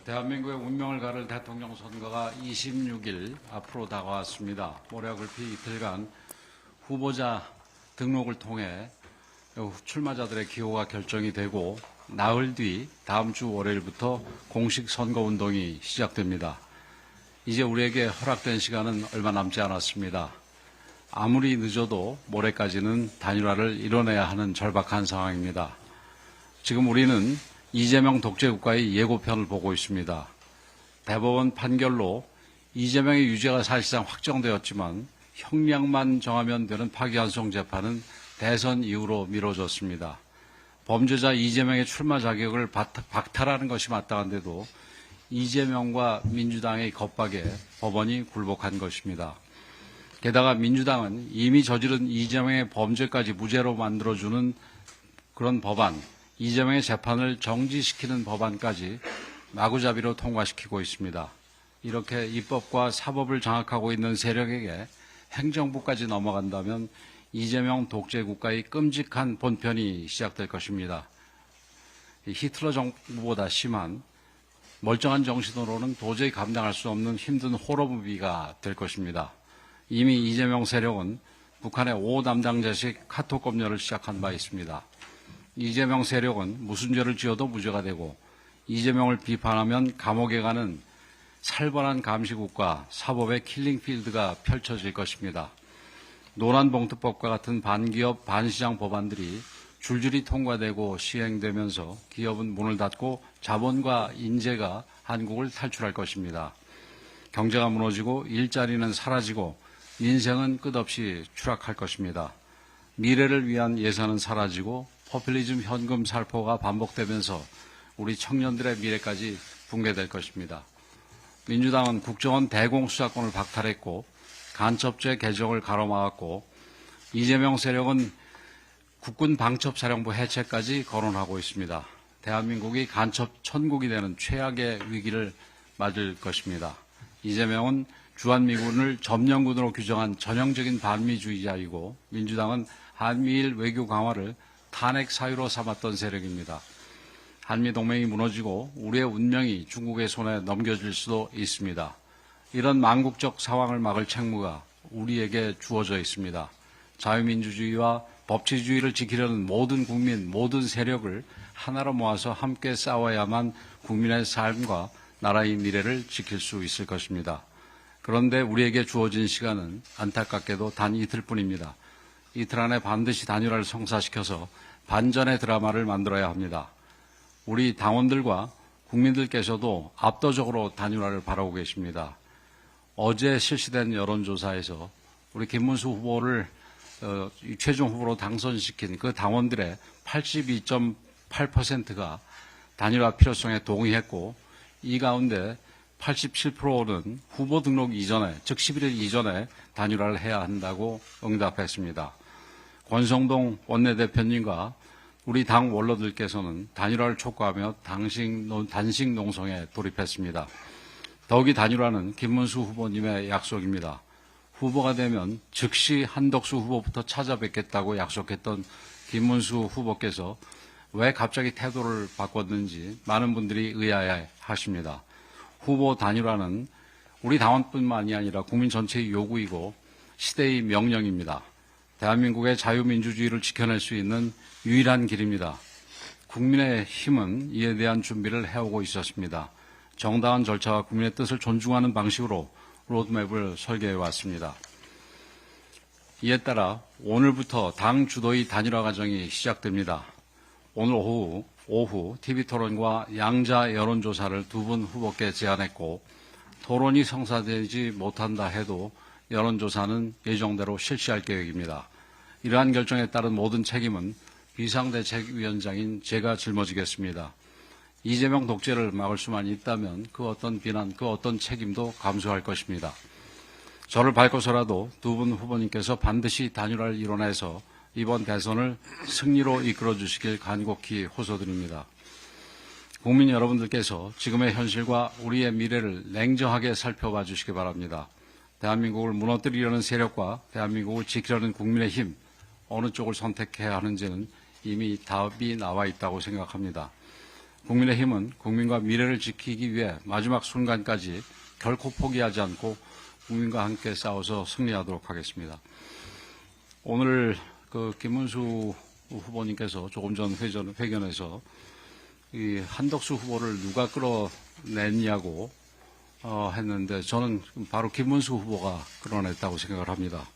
대한민국의 운명을 가를 대통령 선거가 26일 앞으로 다가왔습니다. 모레굴피 이틀간 후보자 등록을 통해 출마자들의 기호가 결정이 되고 나흘 뒤 다음 주 월요일부터 공식 선거운동이 시작됩니다. 이제 우리에게 허락된 시간은 얼마 남지 않았습니다. 아무리 늦어도 모레까지는 단일화를 이뤄내야 하는 절박한 상황입니다. 지금 우리는 이재명 독재국가의 예고편을 보고 있습니다. 대법원 판결로 이재명의 유죄가 사실상 확정되었지만 형량만 정하면 되는 파기환송 재판은 대선 이후로 미뤄졌습니다. 범죄자 이재명의 출마 자격을 박탈하는 것이 마땅한데도 이재명과 민주당의 겁박에 법원이 굴복한 것입니다. 게다가 민주당은 이미 저지른 이재명의 범죄까지 무죄로 만들어주는 그런 법안, 이재명의 재판을 정지시키는 법안까지 마구잡이로 통과시키고 있습니다. 이렇게 입법과 사법을 장악하고 있는 세력에게 행정부까지 넘어간다면 이재명 독재국가의 끔찍한 본편이 시작될 것입니다. 히틀러 정부보다 심한 멀쩡한 정신으로는 도저히 감당할 수 없는 힘든 호러무비가 될 것입니다. 이미 이재명 세력은 북한의 5담당자식 카톡 검열을 시작한 바 있습니다. 이재명 세력은 무슨 죄를 지어도 무죄가 되고 이재명을 비판하면 감옥에 가는 살벌한 감시국가 사법의 킬링필드가 펼쳐질 것입니다. 노란봉투법과 같은 반기업 반시장 법안들이 줄줄이 통과되고 시행되면서 기업은 문을 닫고 자본과 인재가 한국을 탈출할 것입니다. 경제가 무너지고 일자리는 사라지고 인생은 끝없이 추락할 것입니다. 미래를 위한 예산은 사라지고 포퓰리즘 현금 살포가 반복되면서 우리 청년들의 미래까지 붕괴될 것입니다. 민주당은 국정원 대공수사권을 박탈했고 간첩죄 개정을 가로막았고 이재명 세력은 국군 방첩사령부 해체까지 거론하고 있습니다. 대한민국이 간첩 천국이 되는 최악의 위기를 맞을 것입니다. 이재명은 주한미군을 점령군으로 규정한 전형적인 반미주의자이고 민주당은 한미일 외교 강화를 탄핵 사유로 삼았던 세력입니다. 한미동맹이 무너지고 우리의 운명이 중국의 손에 넘겨질 수도 있습니다. 이런 망국적 상황을 막을 책무가 우리에게 주어져 있습니다. 자유민주주의와 법치주의를 지키려는 모든 국민, 모든 세력을 하나로 모아서 함께 싸워야만 국민의 삶과 나라의 미래를 지킬 수 있을 것입니다. 그런데 우리에게 주어진 시간은 안타깝게도 단 이틀뿐입니다. 이틀 안에 반드시 단일화를 성사시켜서 반전의 드라마를 만들어야 합니다. 우리 당원들과 국민들께서도 압도적으로 단일화를 바라고 계십니다. 어제 실시된 여론조사에서 우리 김문수 후보를 최종 후보로 당선시킨 그 당원들의 82.8%가 단일화 필요성에 동의했고 이 가운데 87%는 후보 등록 이전에, 즉 11일 이전에 단일화를 해야 한다고 응답했습니다. 권성동 원내대표님과 우리 당 원로들께서는 단일화를 촉구하며 단식 농성에 돌입했습니다. 더욱이 단일화는 김문수 후보님의 약속입니다. 후보가 되면 즉시 한덕수 후보부터 찾아뵙겠다고 약속했던 김문수 후보께서 왜 갑자기 태도를 바꿨는지 많은 분들이 의아해하십니다. 후보 단일화는 우리 당원뿐만이 아니라 국민 전체의 요구이고 시대의 명령입니다. 대한민국의 자유민주주의를 지켜낼 수 있는 유일한 길입니다. 국민의 힘은 이에 대한 준비를 해오고 있었습니다. 정당한 절차와 국민의 뜻을 존중하는 방식으로 로드맵을 설계해 왔습니다. 이에 따라 오늘부터 당 주도의 단일화 과정이 시작됩니다. 오늘 오후 TV토론과 양자 여론조사를 두 분 후보께 제안했고 토론이 성사되지 못한다 해도 여론조사는 예정대로 실시할 계획입니다. 이러한 결정에 따른 모든 책임은 비상대책위원장인 제가 짊어지겠습니다. 이재명 독재를 막을 수만 있다면 그 어떤 비난, 그 어떤 책임도 감수할 것입니다. 저를 밟고서라도 두 분 후보님께서 반드시 단일화를 이뤄내서 이번 대선을 승리로 이끌어 주시길 간곡히 호소드립니다. 국민 여러분들께서 지금의 현실과 우리의 미래를 냉정하게 살펴봐 주시기 바랍니다. 대한민국을 무너뜨리려는 세력과 대한민국을 지키려는 국민의 힘, 어느 쪽을 선택해야 하는지는 이미 답이 나와 있다고 생각합니다. 국민의힘은 국민과 미래를 지키기 위해 마지막 순간까지 결코 포기하지 않고 국민과 함께 싸워서 승리하도록 하겠습니다. 오늘 김문수 후보님께서 조금 전 회견에서 이 한덕수 후보를 누가 끌어냈냐고 했는데 저는 바로 김문수 후보가 끌어냈다고 생각을 합니다.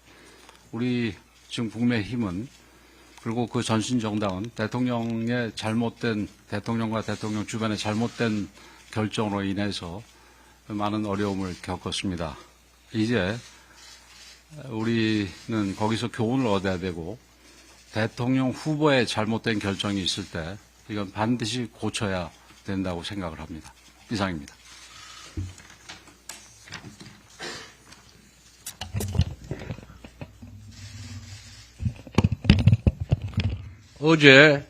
우리 지금 국민의힘은 그리고 그 전신정당은 대통령과 대통령 주변의 잘못된 결정으로 인해서 많은 어려움을 겪었습니다. 이제 우리는 거기서 교훈을 얻어야 되고 대통령 후보의 잘못된 결정이 있을 때 이건 반드시 고쳐야 된다고 생각을 합니다. 이상입니다. 어제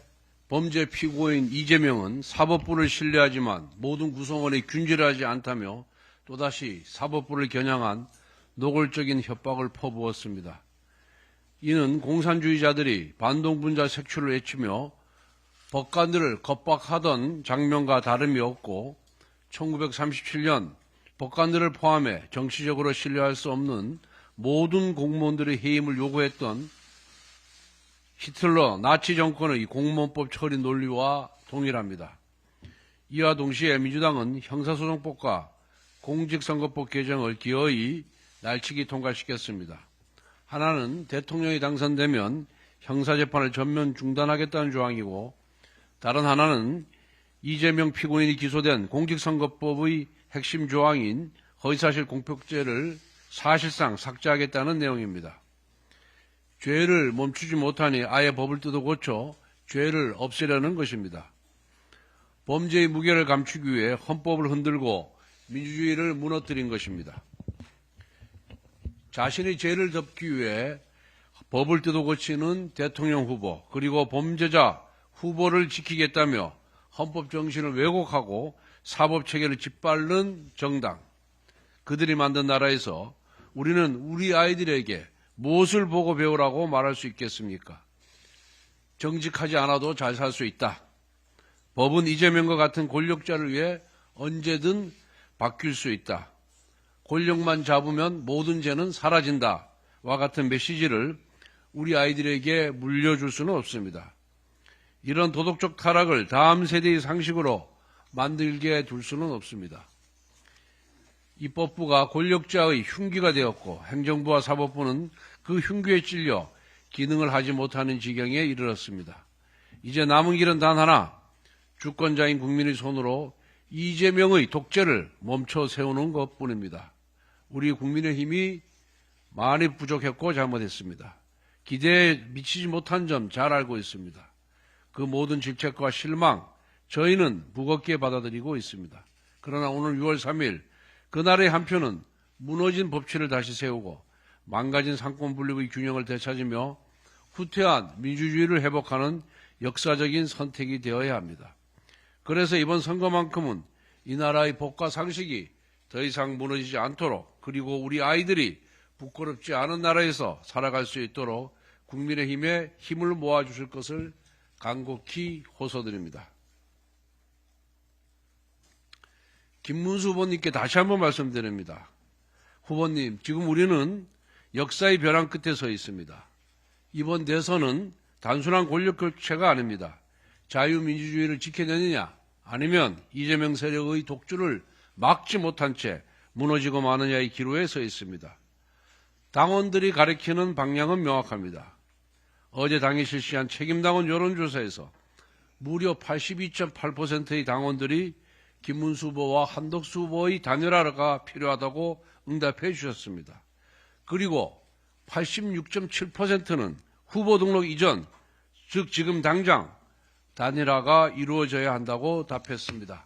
범죄 피고인 이재명은 사법부를 신뢰하지만 모든 구성원이 균질하지 않다며 또다시 사법부를 겨냥한 노골적인 협박을 퍼부었습니다. 이는 공산주의자들이 반동분자 색출을 외치며 법관들을 겁박하던 장면과 다름이 없고 1937년 법관들을 포함해 정치적으로 신뢰할 수 없는 모든 공무원들의 해임을 요구했던 히틀러 나치 정권의 공무원법 처리 논리와 동일합니다. 이와 동시에 민주당은 형사소송법과 공직선거법 개정을 기어이 날치기 통과시켰습니다. 하나는 대통령이 당선되면 형사재판을 전면 중단하겠다는 조항이고 다른 하나는 이재명 피고인이 기소된 공직선거법의 핵심 조항인 허위사실 공표죄를 사실상 삭제하겠다는 내용입니다. 죄를 멈추지 못하니 아예 법을 뜯어 고쳐 죄를 없애려는 것입니다. 범죄의 무게를 감추기 위해 헌법을 흔들고 민주주의를 무너뜨린 것입니다. 자신의 죄를 덮기 위해 법을 뜯어 고치는 대통령 후보 그리고 범죄자 후보를 지키겠다며 헌법 정신을 왜곡하고 사법체계를 짓밟는 정당, 그들이 만든 나라에서 우리는 우리 아이들에게 무엇을 보고 배우라고 말할 수 있겠습니까? 정직하지 않아도 잘 살 수 있다. 법은 이재명과 같은 권력자를 위해 언제든 바뀔 수 있다. 권력만 잡으면 모든 죄는 사라진다. 와 같은 메시지를 우리 아이들에게 물려줄 수는 없습니다. 이런 도덕적 타락을 다음 세대의 상식으로 만들게 둘 수는 없습니다. 입법부가 권력자의 흉기가 되었고 행정부와 사법부는 그 흉기에 찔려 기능을 하지 못하는 지경에 이르렀습니다. 이제 남은 길은 단 하나, 주권자인 국민의 손으로 이재명의 독재를 멈춰 세우는 것뿐입니다. 우리 국민의힘이 많이 부족했고 잘못했습니다. 기대에 미치지 못한 점 잘 알고 있습니다. 그 모든 질책과 실망, 저희는 무겁게 받아들이고 있습니다. 그러나 오늘 6월 3일 그날의 한 표는 무너진 법치를 다시 세우고 망가진 상권 분립의 균형을 되찾으며 후퇴한 민주주의를 회복하는 역사적인 선택이 되어야 합니다. 그래서 이번 선거만큼은 이 나라의 법과 상식이 더 이상 무너지지 않도록 그리고 우리 아이들이 부끄럽지 않은 나라에서 살아갈 수 있도록 국민의힘에 힘을 모아주실 것을 간곡히 호소드립니다. 김문수 후보님께 다시 한번 말씀드립니다. 후보님, 지금 우리는 역사의 벼랑 끝에 서 있습니다. 이번 대선은 단순한 권력 교체가 아닙니다. 자유민주주의를 지켜내느냐 아니면 이재명 세력의 독주를 막지 못한 채 무너지고 마느냐의 기로에 서 있습니다. 당원들이 가리키는 방향은 명확합니다. 어제 당이 실시한 책임당원 여론조사에서 무려 82.8%의 당원들이 김문수 후보와 한덕수 후보의 단일화가 필요하다고 응답해 주셨습니다. 그리고 86.7%는 후보 등록 이전, 즉 지금 당장 단일화가 이루어져야 한다고 답했습니다.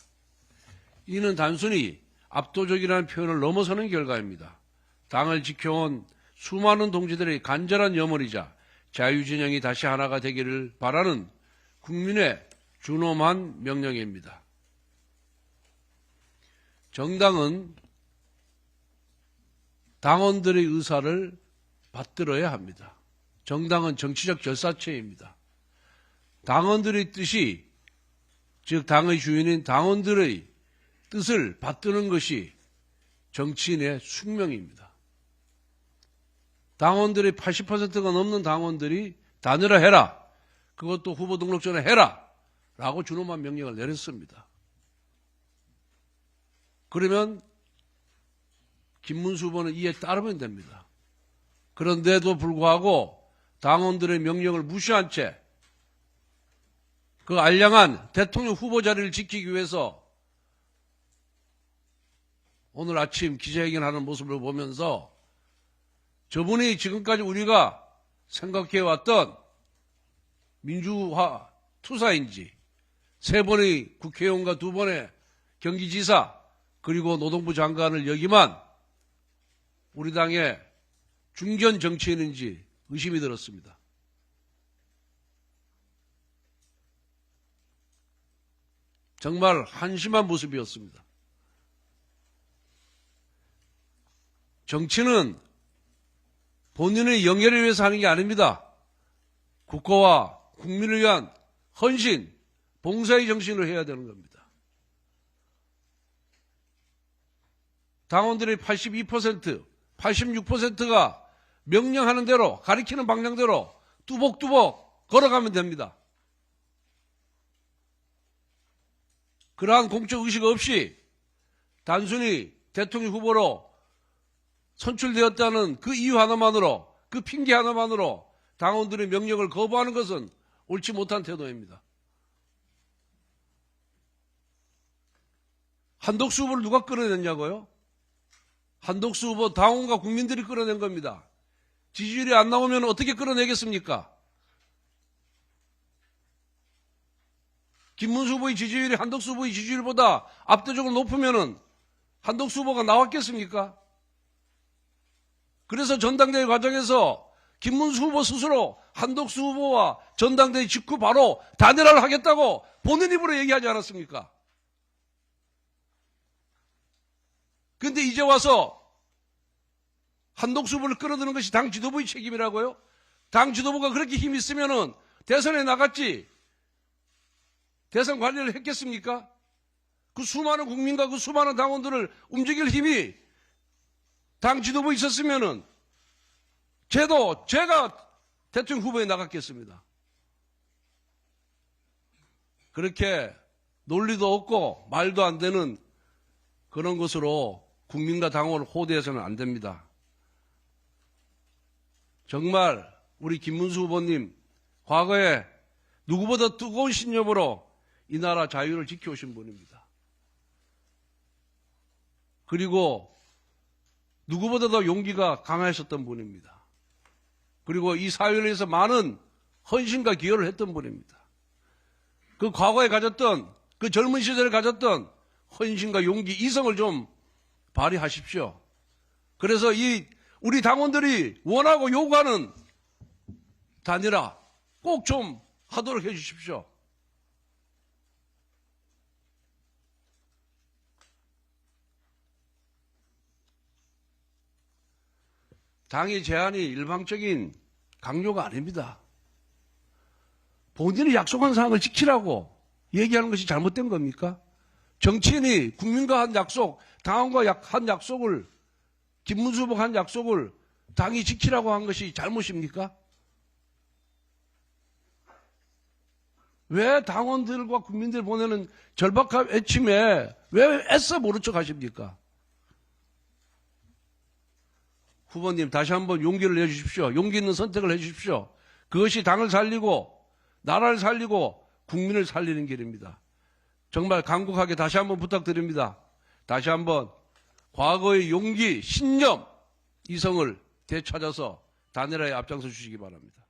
이는 단순히 압도적이라는 표현을 넘어서는 결과입니다. 당을 지켜온 수많은 동지들의 간절한 염원이자 자유진영이 다시 하나가 되기를 바라는 국민의 준엄한 명령입니다. 정당은 당원들의 의사를 받들어야 합니다. 정당은 정치적 결사체입니다. 당원들의 뜻이 즉 당의 주인인 당원들의 뜻을 받드는 것이 정치인의 숙명입니다. 당원들의 80%가 넘는 당원들이 단일화해라. 그것도 후보 등록 전에 해라. 라고 준엄한 명령을 내렸습니다. 그러면 김문수 후보는 이에 따르면 됩니다. 그런데도 불구하고 당원들의 명령을 무시한 채 그 알량한 대통령 후보 자리를 지키기 위해서 오늘 아침 기자회견하는 모습을 보면서 저분이 지금까지 우리가 생각해왔던 민주화 투사인지 3번의 국회의원과 2번의 경기지사 그리고 노동부 장관을 역임한 우리 당의 중견 정치인인지 의심이 들었습니다. 정말 한심한 모습이었습니다. 정치는 본인의 영예를 위해서 하는 게 아닙니다. 국가와 국민을 위한 헌신, 봉사의 정신을 해야 되는 겁니다. 당원들의 82%, 86%가 명령하는 대로, 가리키는 방향대로 뚜벅뚜벅 걸어가면 됩니다. 그러한 공적 의식 없이 단순히 대통령 후보로 선출되었다는 그 이유 하나만으로, 그 핑계 하나만으로 당원들의 명령을 거부하는 것은 옳지 못한 태도입니다. 한덕수 후보를 누가 끌어냈냐고요? 한덕수 후보 당원과 국민들이 끌어낸 겁니다. 지지율이 안 나오면 어떻게 끌어내겠습니까? 김문수 후보의 지지율이 한덕수 후보의 지지율보다 압도적으로 높으면은 한덕수 후보가 나왔겠습니까? 그래서 전당대회 과정에서 김문수 후보 스스로 한덕수 후보와 전당대회 직후 바로 단일화를 하겠다고 본인 입으로 얘기하지 않았습니까? 그런데 이제 와서 한덕수 후보를 끌어드는 것이 당 지도부의 책임이라고요? 당 지도부가 그렇게 힘이 있으면은 대선에 나갔지 대선 관리를 했겠습니까? 그 수많은 국민과 그 수많은 당원들을 움직일 힘이 당 지도부에 있었으면은 제가 대통령 후보에 나갔겠습니다. 그렇게 논리도 없고 말도 안 되는 그런 것으로 국민과 당원을 호도해서는 안 됩니다. 정말 우리 김문수 후보님 과거에 누구보다 뜨거운 신념으로 이 나라 자유를 지켜오신 분입니다. 그리고 누구보다 더 용기가 강하셨던 분입니다. 그리고 이 사회를 위해서 많은 헌신과 기여를 했던 분입니다. 그 과거에 가졌던 그 젊은 시절에 가졌던 헌신과 용기, 이성을 좀 발휘하십시오. 그래서 우리 당원들이 원하고 요구하는 단일화 꼭 좀 하도록 해 주십시오. 당의 제안이 일방적인 강요가 아닙니다. 본인이 약속한 사항을 지키라고 얘기하는 것이 잘못된 겁니까? 정치인이 국민과 한 약속, 당원과 한 약속을, 김문수 후보가 한 약속을 당이 지키라고 한 것이 잘못입니까? 왜 당원들과 국민들 보내는 절박한 외침에 왜 애써 모른 척 하십니까? 후보님 다시 한번 용기를 내주십시오. 용기 있는 선택을 해주십시오. 그것이 당을 살리고 나라를 살리고 국민을 살리는 길입니다. 정말 간곡하게 다시 한번 부탁드립니다. 다시 한번 과거의 용기, 신념, 이성을 되찾아서 단일화에 앞장서 주시기 바랍니다.